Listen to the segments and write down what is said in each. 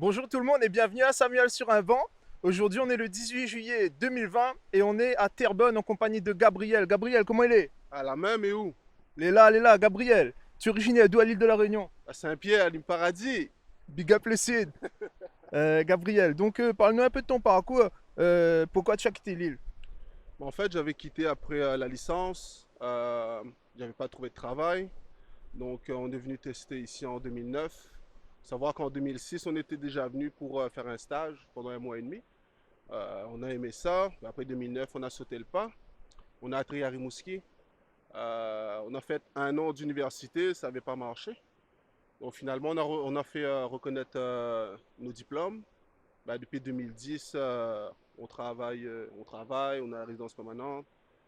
Bonjour tout le monde et bienvenue à Samuel sur un banc. Aujourd'hui on est le 18 juillet 2020 et on est à Terrebonne en compagnie de Gabriel. Gabriel, comment il est? À la même et où? Il est là, Gabriel. Tu es originaire d'où à l'île de la Réunion? À Saint-Pierre, à l'île Paradis. Big up le Cid. Gabriel, donc parle-nous un peu de ton parcours. Pourquoi tu as quitté l'île? En fait, j'avais quitté après la licence. J'avais pas trouvé de travail. Donc, on est venu tester ici en 2009. Savoir qu'en 2006, on était déjà venu pour faire un stage pendant un mois et demi. On a aimé ça. Après 2009, on a sauté le pas. On a atterri à Rimouski. On a fait un an d'université, ça n'avait pas marché. Donc finalement, on a fait reconnaître nos diplômes. Bah, depuis 2010, on a la résidence permanente.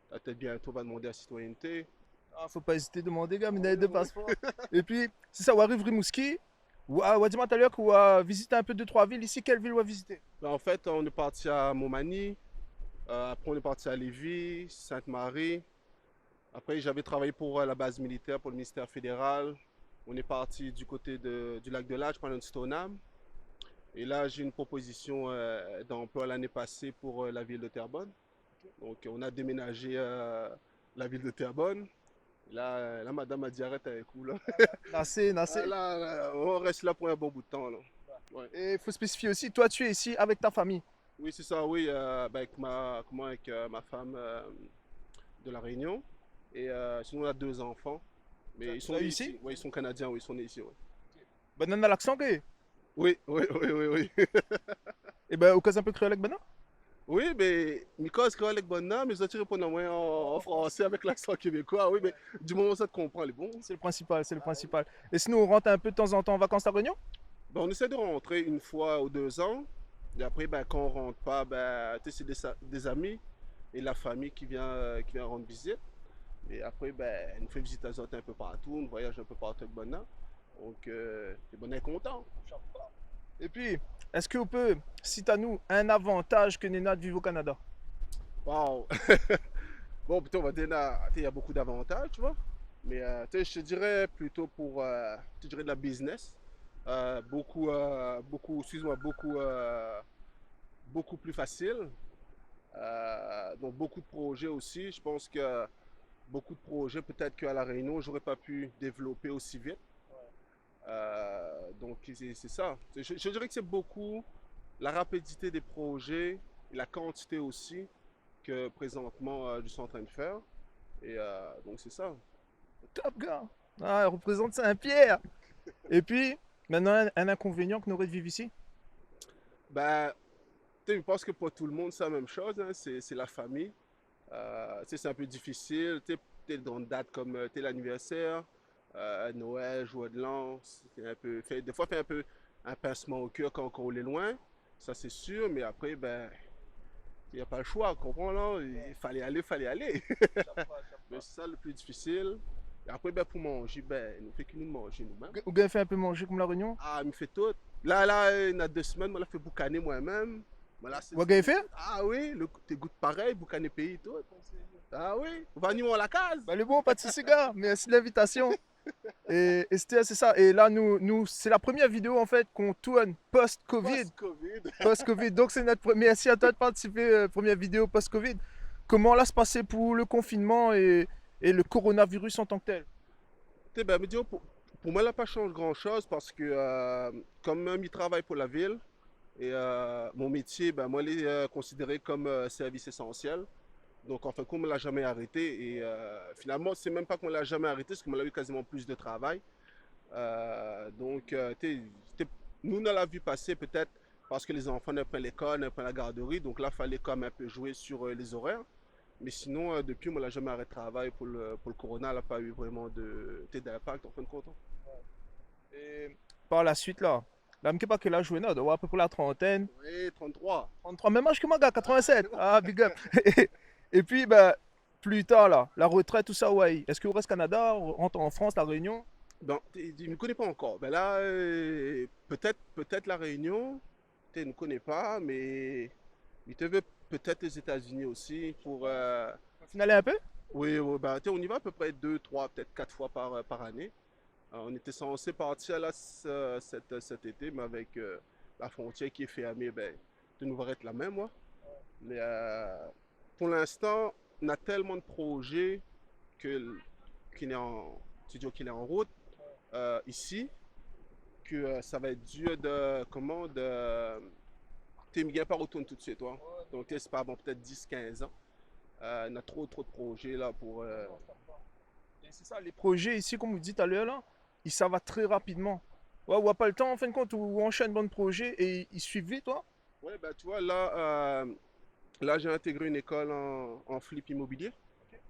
Peut-être bientôt, on va demander la citoyenneté. Ah, faut pas hésiter à demander, gars, Ah mais oui, de oui. passeport. Et puis, c'est ça, on arrive Rimouski. Ou dis-moi tout à l'heure qu'on va visiter un peu deux, trois villes. Ici, quelle ville on va visiter? Ben, en fait, on est parti à Montmagny. Après, on est parti à Lévis, Sainte-Marie. Après, j'avais travaillé pour la base militaire, pour le ministère fédéral. On est parti du côté du lac de Lage, pendant une Stoneham. Et là, j'ai une proposition d'emploi l'année passée pour la ville de Terrebonne. Donc, on a déménagé la ville de Terrebonne. Là, madame a dit arrête avec vous, là. Nassé, Ah, Nassé. là, on reste là pour un bon bout de temps, là. Ouais. Et il faut spécifier aussi, toi, tu es ici avec ta famille. Oui, c'est ça, oui. Ben, avec ma femme de La Réunion. Et sinon, on a deux enfants. Mais ils Tu sont as eu nés ici? ici. Oui, ils sont canadiens, oui, ils sont nés ici, oui. Banane à l'accent, gay. Oui, oui, oui, oui, oui. Et ben, au cas un peu créole avec Banane. Oui, mais Mika, c'est quoi avec bonhomme, mais tu répondre en français avec l'accent québécois. Oui, mais du moment où ça te comprend, elle est bon. C'est le principal, c'est le principal. Et sinon, on rentre un peu de temps en temps en vacances à Réunion? Ben, on essaie de rentrer une fois ou 2 ans. Et après, ben, quand on rentre pas, ben, tu sais, c'est des amis et la famille qui vient rendre visite. Et après, ben, on fait visiter les autres un peu partout, on voyage un peu partout avec Bonheur. Donc, le Bonheur est content. Et puis, est-ce qu'on peut citer à nous un avantage que Néna de vivre au Canada? Wow! Bon, putain, on va dire, là, tu sais, il y a beaucoup d'avantages, tu vois. Mais tu sais, je te dirais plutôt pour, je te dirais de la business. Excuse-moi, beaucoup plus facile. Donc, beaucoup de projets aussi. Je pense que beaucoup de projets, peut-être qu'à La Réunion, j'aurais pas pu développer aussi vite. Donc, c'est ça. Je dirais que c'est beaucoup la rapidité des projets et la quantité aussi que présentement je suis en train de faire. Et donc, c'est ça. Top gars! Ah, elle représente Saint-Pierre! Et puis, maintenant, un inconvénient que nous aurait de vivre ici? Ben, tu sais, je pense que pour tout le monde, c'est la même chose, hein, c'est la famille. Tu sais, c'est un peu difficile. Tu es dans une date comme l'anniversaire, Noël, jour de l'an. Des fois, fait un peu un pincement au cœur quand on est loin. Ça, c'est sûr. Mais après, ben, il n'y a pas le choix. Comprends là? Il fallait aller, fallait aller. Mais c'est ça le plus difficile. Et après, ben, pour manger, ben, il ne fait que nous manger nous-mêmes. Ou bien fait un peu manger comme la Réunion? Ah, il me fait tout. Il y a 2 semaines, moi, je fait boucaner moi-même. Voilà, Ou bien fait? ah oui, tes goûts pareil, boucaner pays tout. Ah oui, on va venir à la case. Bah, le bon, pas de soucis, gars. Merci de l'invitation. Et c'est ça. Et là, c'est la première vidéo en fait qu'on tourne post-Covid. Post-Covid. Post-Covid. Donc, c'est notre première. Merci à toi de participer. Première vidéo post-Covid. Comment là se passait pour le confinement et le coronavirus en tant que tel? Ben, me dire, pour moi, là, pas change grand-chose parce que, comme même il travaille pour la ville, et mon métier, ben, moi, il est considéré comme service essentiel. Donc, en fait, on ne l'a jamais arrêté. Et finalement, c'est même pas qu'on l'a jamais arrêté, c'est qu'on a eu quasiment plus de travail. Donc, nous, on l'a vu passer peut-être parce que les enfants n'avaient pas l'école, n'avaient pas la garderie. Donc là, il fallait quand même un peu jouer sur les horaires. Mais sinon, depuis, on l'a jamais arrêté de travail pour le corona. Elle n'a pas eu vraiment d'impact en fin de compte, hein. Et par la suite, là, je pas quel âge joué, à peu près la trentaine. Oui, 33. 33, même âge que moi, gars, 87. Ah, big up. Et puis, bah, plus tard, là, la retraite, tout ça, ouais. Est-ce que vous reste Canada, on rentre en France, la Réunion? Bon, tu ne me connais pas encore. Ben là, peut-être la Réunion, tu ne connais pas, mais il te veut peut-être les États-Unis aussi pour. On finale un peu? Oui, oui, ben, on y va à peu près 2, 3, peut-être 4 fois par année. On était censé partir là cet été, mais avec la frontière qui est fermée, ben, de nous être la même, moi. Mais pour l'instant, on a tellement de projets que, qu'il est en, qu'il est en route ici, que ça va être dur de, comment, de, t'es bien pas retourner tout de suite, toi. Donc, c'est pas bon, peut-être 10 15 ans. On a trop de projets là pour. Et c'est ça, les projets ici, comme vous dites tout à l'heure, là, ça va très rapidement. Ouais, on n'a pas le temps, en fin de compte, où on enchaîne bon projet et ils suivent vite, toi. Ouais, ben, tu vois, là j'ai intégré une école en flip immobilier.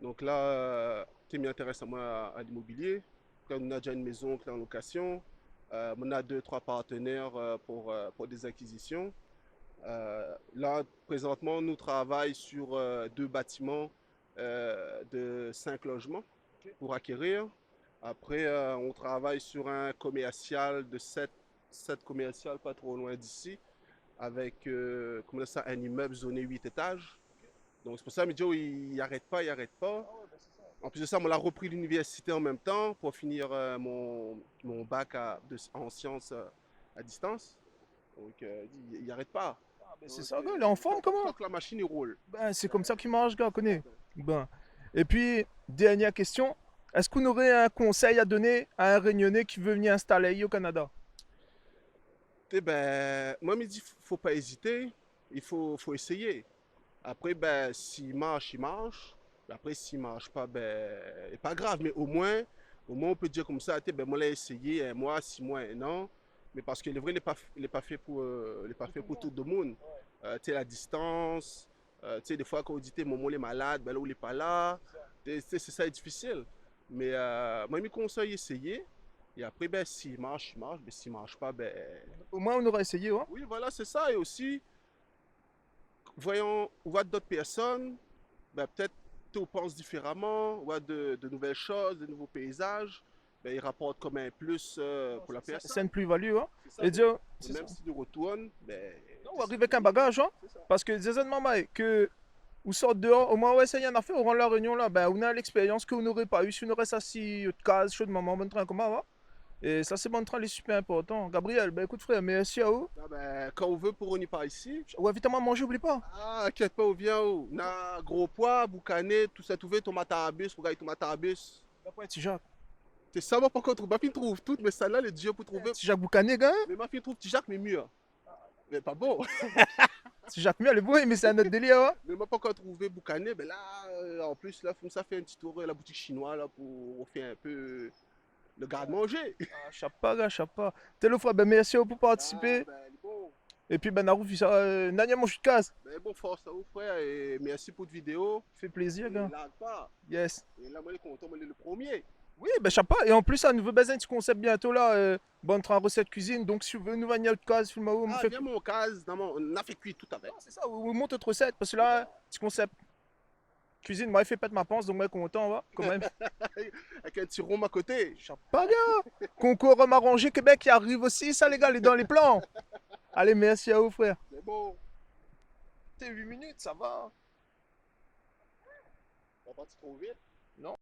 Donc là, tu m'y intéresse à moi à l'immobilier. Quand on a déjà une maison qui est en location, on a deux, trois partenaires pour des acquisitions. Là, présentement, nous travaillons sur deux bâtiments de 5 logements pour acquérir. Après, on travaille sur un commercial de 7 commercial pas trop loin d'ici, avec comment ça, un immeuble zoné 8 étages. Donc c'est pour ça, Joe, il n'arrête pas, il n'arrête pas. En plus de ça, on a repris l'université en même temps pour finir mon bac en sciences à distance. Donc il n'arrête pas. Ah, ben, c'est Donc, ça, gars, il est en forme, tant comment? que la machine il roule. Ben, c'est comme ça qu'il marche, gars, connais. Ben. Et puis, dernière question. Est-ce qu'on aurait un conseil à donner à un Réunionnais qui veut venir installer au Canada? Ben, moi, je me dis, faut pas hésiter. Faut essayer. Après, ben, s'il marche, il marche. Après, s'il marche pas, ben, c'est pas grave. Mais au moins, on peut dire comme ça, ben, moi, l'ai essayé un mois, 6 mois, un an. Mais parce que le vrai, il n'est pas fait pour tout le monde. Tu sais, la distance. Tu sais, des fois, quand on dit, mon est malade, ben là, il n'est pas là. C'est ça, est difficile. Mais moi, je me conseille essayer. Et après, ben, s'il marche, il marche. Ben, s'il marche pas, ben. Au moins, on aurait essayé, hein? Oui, voilà, c'est ça. Et aussi, voyons, on voit d'autres personnes, ben, peut-être tu penses différemment, on voit de nouvelles choses, de nouveaux paysages, ben, ils rapportent comme un plus pour la C'est personne. une plus-value, hein? C'est ça. Et dire, Et c'est ça. même si tu retournes, ben, On tu va sais, arriver avec un bagage, hein? c'est ça. Parce que des événements, que vous sortez dehors, au moins, ouais, ça y en a fait, on rend la réunion là, ben, on a l'expérience qu'on n'aurait pas eu si on aurait assis de case, chaud de maman, bon train, comment va? Et ça, c'est bon train, il est super important. Gabriel, ben écoute, frère, merci à vous. Ah, ben, quand on veut pour on y part ici, Ouais, vite à manger, oublie pas. ah, inquiète pas, on vient où? Na gros pois, boucané, tout ça, tout fait, tomate à bus, regarde tomate à bus. Après, petit Jacques. C'est ça, moi, par contre, ma fille trouve toutes, mais celle-là, les dieux pour trouver. Petit Jacques Boucané, gars. Mais ma fille trouve petit Jacques, mais mieux. Mais pas bon. Petit Jacques mieux, le bruit, mais c'est un autre délire, hein? Mais moi, pas encore trouvé Boucané, mais là, en plus, là, ça fait un petit tour à la boutique chinoise là, pour faire un peu le garde-manger. Ah, chapa, gars, chapa. T'es le frère, ben merci à vous pour Ah, participer. ben, bon. Et puis, ben, Narouf, ça, Nanya, mon chute de casse. Ben, bon, force à vous, frère, et merci pour cette vidéo. Fait plaisir, Et gars. là, pas. Yes. Et là, moi, je suis content, moi, je suis le premier. Oui, ben chapa. Et en plus, un nouveau bazin du concept bientôt là. Bonne train recette cuisine. Donc, si vous voulez nous venir de case, film on Ah, fait. viens, mon case, on a fait cuire tout avec. Ah, c'est ça, vous montez notre recette. Parce que là, petit concept cuisine, moi, il fait pas de ma pense. Donc, moi, content, va, quand même. Avec un petit rhum à côté. Chapa, gars. Concours rhum arrangé Québec qui arrive aussi. Ça, les gars, est dans les plans. Allez, merci à vous, frère. C'est bon. T'es 8 minutes, ça va. On va partir trop vite. Non.